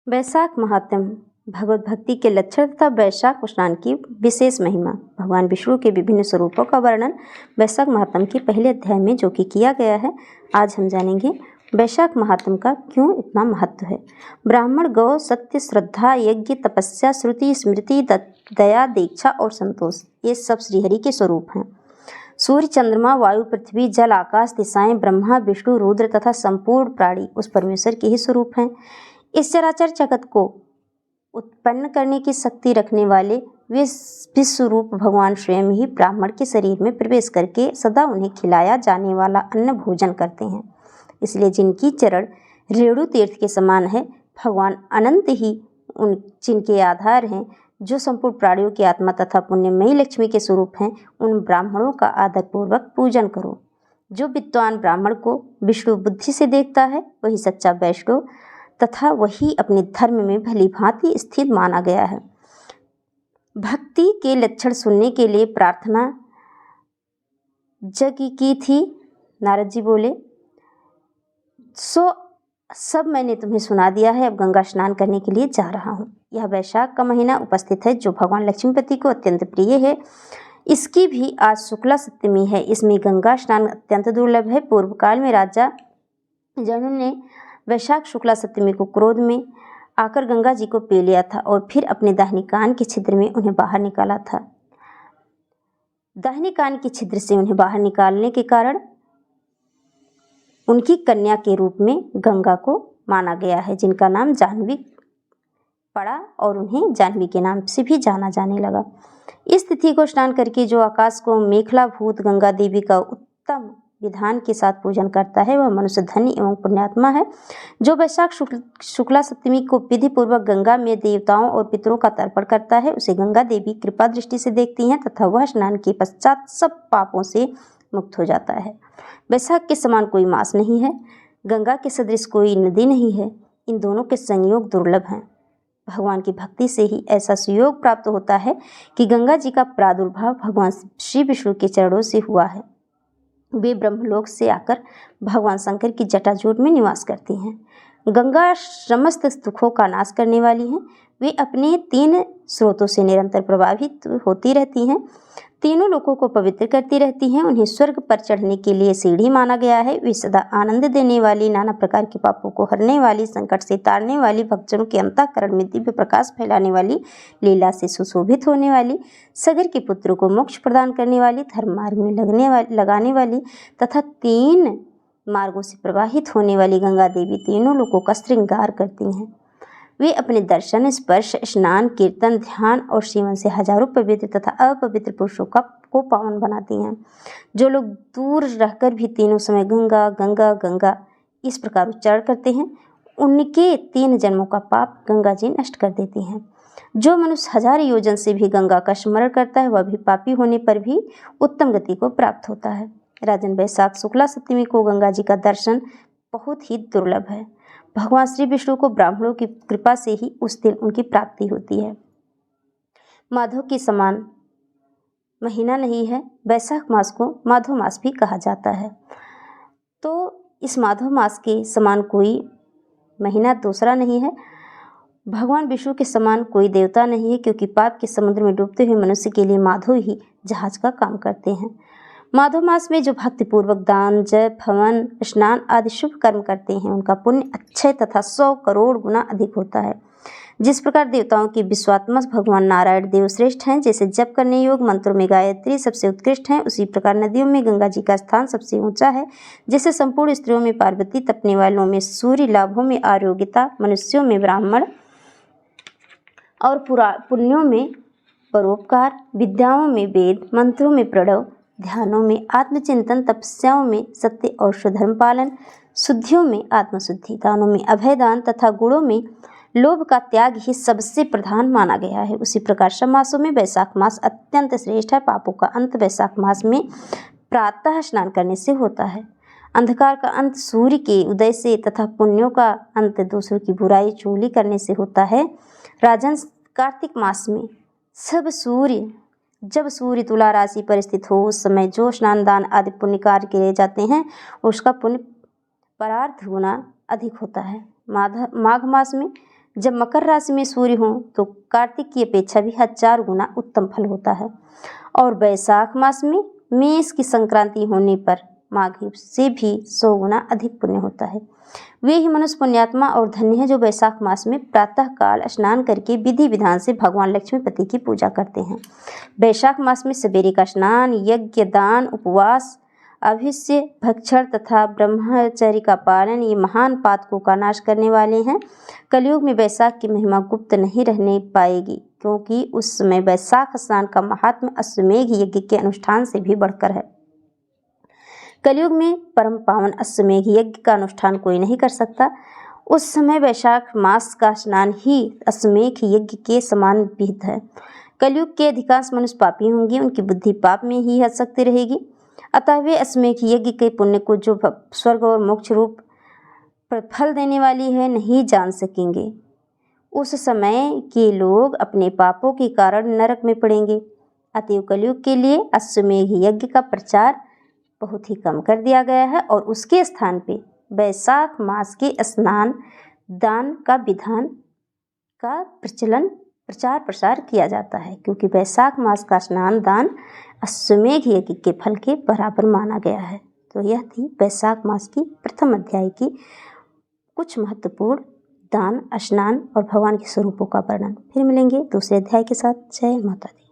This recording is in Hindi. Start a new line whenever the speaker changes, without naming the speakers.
वैशाख महात्म्य भगवत भक्ति के लक्षण तथा वैशाख स्नान की विशेष महिमा। भगवान विष्णु के विभिन्न स्वरूपों का वर्णन वैशाख महात्म्य के पहले अध्याय में जो कि किया गया है, आज हम जानेंगे वैशाख महात्म्य का क्यों इतना महत्व है। ब्राह्मण, गौ, सत्य, श्रद्धा, यज्ञ, तपस्या, श्रुति, स्मृति, दया, दीक्षा और संतोष, ये सब श्रीहरि के स्वरूप हैं। सूर्य, चंद्रमा, वायु, पृथ्वी, जल, आकाश, दिशाएं, ब्रह्मा, विष्णु, रुद्र तथा संपूर्ण प्राणी उस परमेश्वर के ही स्वरूप हैं। इस चराचर जगत को उत्पन्न करने की शक्ति रखने वाले वे विश्वरूप भगवान स्वयं ही ब्राह्मण के शरीर में प्रवेश करके सदा उन्हें खिलाया जाने वाला अन्न भोजन करते हैं। इसलिए जिनकी चरण रेणु तीर्थ के समान है, भगवान अनंत ही उन जिनके आधार हैं, जो संपूर्ण प्राणियों की आत्मा तथा पुण्यमयी लक्ष्मी के स्वरूप हैं, उन ब्राह्मणों का आदरपूर्वक पूजन करो। जो विद्वान ब्राह्मण को विष्णु बुद्धि से देखता है, वही सच्चा वैष्णव तथा वही अपने धर्म में भली भांति स्थित माना गया है। भक्ति के लक्षण सुनने के लिए प्रार्थना जग की थी। नारद जी बोले, सो सब मैंने तुम्हें सुना दिया है, अब गंगा स्नान करने के लिए जा रहा हूँ। यह वैशाख का महीना उपस्थित है, जो भगवान लक्ष्मीपति को अत्यंत प्रिय है। इसकी भी आज शुक्ला सप्तमी है। इसमें गंगा स्नान अत्यंत दुर्लभ है। पूर्व काल में राजा जनू ने वैशाख शुक्ला सप्तमी को क्रोध में आकर गंगा जी को पी लिया था और फिर अपने दाहिने कान के छिद्र में उन्हें बाहर निकाला था। दाहिने कान के छिद्र से उन्हें बाहर निकालने के कारण उनकी कन्या के रूप में गंगा को माना गया है, जिनका नाम जाह्नवी पड़ा और उन्हें जाह्नवी के नाम से भी जाना जाने लगा। इस तिथि को स्नान करके जो आकाश को मेखलाभूत गंगा देवी का उत्तम विधान के साथ पूजन करता है, वह मनुष्य धन्य एवं पुण्यात्मा है। जो वैशाख शुक्ला सप्तमी को विधि पूर्वक गंगा में देवताओं और पितरों का तर्पण करता है, उसे गंगा देवी कृपा दृष्टि से देखती हैं तथा वह स्नान के पश्चात सब पापों से मुक्त हो जाता है। वैशाख के समान कोई मास नहीं है, गंगा के सदृश कोई नदी नहीं है। इन दोनों के संयोग दुर्लभ हैं। भगवान की भक्ति से ही ऐसा सुयोग प्राप्त होता है कि गंगा जी का प्रादुर्भाव भगवान श्री विष्णु के चरणों से हुआ है। वे ब्रह्मलोक से आकर भगवान शंकर की जटाजूट में निवास करती हैं। गंगा समस्त दुखों का नाश करने वाली हैं। वे अपने 3 स्रोतों से निरंतर प्रभावित होती रहती हैं, तीनों लोगों को पवित्र करती रहती हैं। उन्हें स्वर्ग पर चढ़ने के लिए सीढ़ी माना गया है। वे सदा आनंद देने वाली, नाना प्रकार के पापों को हरने वाली, संकट से तारने वाली, भक्तजनों के अंतःकरण में दिव्य प्रकाश फैलाने वाली, लीला से सुशोभित होने वाली, सगर के पुत्रों को मोक्ष प्रदान करने वाली, धर्म मार्ग में लगाने वाली तथा 3 मार्गों से प्रवाहित होने वाली गंगा देवी तीनों लोगों का श्रृंगार करती हैं। वे अपने दर्शन, स्पर्श, स्नान, कीर्तन, ध्यान और सेवन से हजारों पवित्र तथा अपवित्र पुरुषों को पावन बनाती हैं। जो लोग दूर रहकर भी तीनों समय गंगा गंगा गंगा इस प्रकार उच्चारण करते हैं, उनके 3 जन्मों का पाप गंगा जी नष्ट कर देती हैं। जो मनुष्य 1000 योजन से भी गंगा का स्मरण करता है, वह भी पापी होने पर भी उत्तम गति को प्राप्त होता है। राजन, वैशाख शुक्ला सप्तमी को गंगा जी का दर्शन बहुत ही दुर्लभ है। भगवान श्री विष्णु को ब्राह्मणों की कृपा से ही उस दिन उनकी प्राप्ति होती है। माधव के समान महीना नहीं है। वैशाख मास को माधव मास भी कहा जाता है। तो इस माधव मास के समान कोई महीना दूसरा नहीं है। भगवान विष्णु के समान कोई देवता नहीं है, क्योंकि पाप के समुद्र में डूबते हुए मनुष्य के लिए माधव ही जहाज का काम करते हैं। माधव मास में जो भक्तिपूर्वक दान, जप, हवन, स्नान आदि शुभ कर्म करते हैं, उनका पुण्य अक्षय तथा 100 करोड़ गुना अधिक होता है। जिस प्रकार देवताओं के विश्वात्मा भगवान नारायण देव श्रेष्ठ हैं, जैसे जप करने योग्य मंत्रों में गायत्री सबसे उत्कृष्ट हैं, उसी प्रकार नदियों में गंगा जी का स्थान सबसे ऊंचा है। जैसे संपूर्ण स्त्रियों में पार्वती, तपने वालों में सूर्य, लाभों में आरोग्यता, मनुष्यों में ब्राह्मण और पुण्यों में परोपकार, विद्याओं में वेद, मंत्रों में प्रणव, ध्यानों में आत्मचिंतन, तपस्याओं में सत्य और सुधर्म पालन, शुद्धियों में आत्मशुद्धि, दानों में अभयदान तथा गुणों में लोभ का त्याग ही सबसे प्रधान माना गया है। उसी प्रकार सब मासों में वैशाख मास अत्यंत श्रेष्ठ है। पापों का अंत वैशाख मास में प्रातः स्नान करने से होता है। अंधकार का अंत सूर्य के उदय से तथा पुण्यों का अंत दूसरों की बुराई चुगली करने से होता है। राजन, कार्तिक मास में जब सूर्य तुला राशि पर स्थित हो, उस समय जो स्नान, दान आदि पुण्य कार्य किए जाते हैं, उसका पुण्य परार्थ गुना अधिक होता है। माघ मास में जब मकर राशि में सूर्य हो तो कार्तिक की अपेक्षा भी 1000 गुना उत्तम फल होता है। और वैशाख मास में मेष की संक्रांति होने पर माघी से भी 100 गुना अधिक पुण्य होता है। वे ही मनुष्य पुण्यात्मा और धन्य है जो वैशाख मास में प्रातः काल स्नान करके विधि विधान से भगवान लक्ष्मीपति की पूजा करते हैं। वैशाख मास में सवेरे का स्नान, यज्ञ, दान, उपवास, अभिष्य, भक्षण तथा ब्रह्मचर्य का पालन ये महान पातकों का नाश करने वाले हैं। कलयुग में वैशाख की महिमा गुप्त नहीं रहने पाएगी, क्योंकि उस समय वैशाख स्नान का महात्म्य अश्वमेघ यज्ञ के अनुष्ठान से भी बढ़कर है। कलयुग में परम पावन अश्वमेघ यज्ञ का अनुष्ठान कोई नहीं कर सकता। उस समय वैशाख मास का स्नान ही अश्वमेघ यज्ञ के समान विहित है। कलयुग के अधिकांश मनुष्य पापी होंगे, उनकी बुद्धि पाप में ही हंसती रहेगी। अतः वे अश्वमेघ यज्ञ के पुण्य को जो स्वर्ग और मोक्ष रूप फल देने वाली है नहीं जान सकेंगे। उस समय के लोग अपने पापों के कारण नरक में पड़ेंगे। अतएव कलयुग के लिए अश्वमेघ यज्ञ का प्रचार बहुत ही कम कर दिया गया है और उसके स्थान पे वैशाख मास के स्नान दान का विधान का प्रचार प्रसार किया जाता है, क्योंकि वैशाख मास का स्नान दान अश्वमेघ यज्ञ के फल के बराबर माना गया है। तो यह थी वैशाख मास की प्रथम अध्याय की कुछ महत्वपूर्ण दान, स्नान और भगवान के स्वरूपों का वर्णन। फिर मिलेंगे दूसरे अध्याय के साथ। जय माता दी।